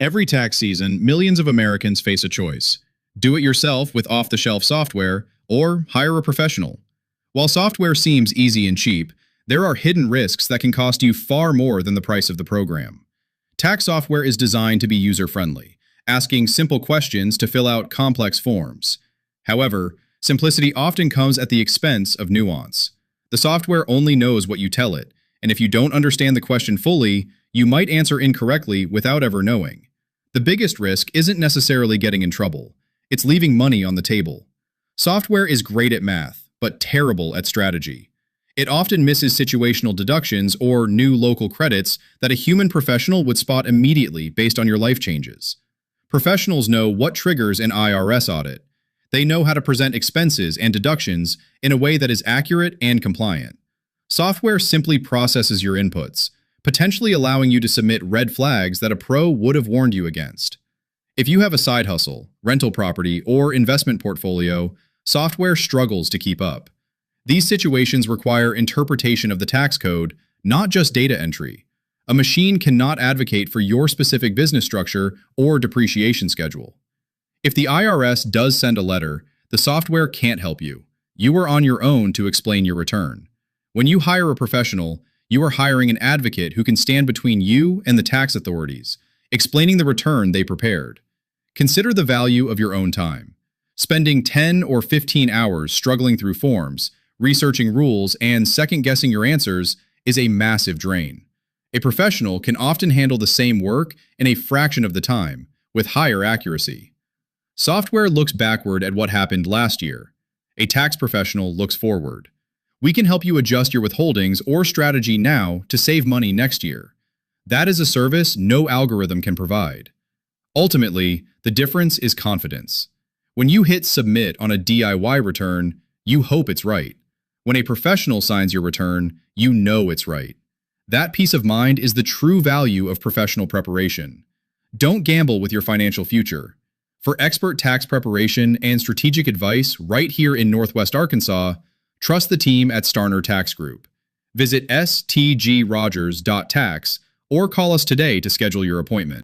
Every tax season, millions of Americans face a choice. Do it yourself with off-the-shelf software, or hire a professional. While software seems easy and cheap, there are hidden risks that can cost you far more than the price of the program. Tax software is designed to be user-friendly, asking simple questions to fill out complex forms. However, simplicity often comes at the expense of nuance. The software only knows what you tell it, and if you don't understand the question fully, you might answer incorrectly without ever knowing. The biggest risk isn't necessarily getting in trouble. It's leaving money on the table. Software is great at math, but terrible at strategy. It often misses situational deductions or new local credits that a human professional would spot immediately based on your life changes. Professionals know what triggers an IRS audit. They know how to present expenses and deductions in a way that is accurate and compliant. Software simply processes your inputs, potentially allowing you to submit red flags that a pro would have warned you against. If you have a side hustle, rental property, or investment portfolio, software struggles to keep up. These situations require interpretation of the tax code, not just data entry. A machine cannot advocate for your specific business structure or depreciation schedule. If the IRS does send a letter, the software can't help you. You are on your own to explain your return. When you hire a professional, you are hiring an advocate who can stand between you and the tax authorities, explaining the return they prepared. Consider the value of your own time. Spending 10 or 15 hours struggling through forms, researching rules, and second-guessing your answers is a massive drain. A professional can often handle the same work in a fraction of the time, with higher accuracy. Software looks backward at what happened last year. A tax professional looks forward. We can help you adjust your withholdings or strategy now to save money next year. That is a service no algorithm can provide. Ultimately, the difference is confidence. When you hit submit on a DIY return, you hope it's right. When a professional signs your return, you know it's right. That peace of mind is the true value of professional preparation. Don't gamble with your financial future. For expert tax preparation and strategic advice right here in Northwest Arkansas, trust the team at Starner Tax Group. Visit stgrogers.tax or call us today to schedule your appointment.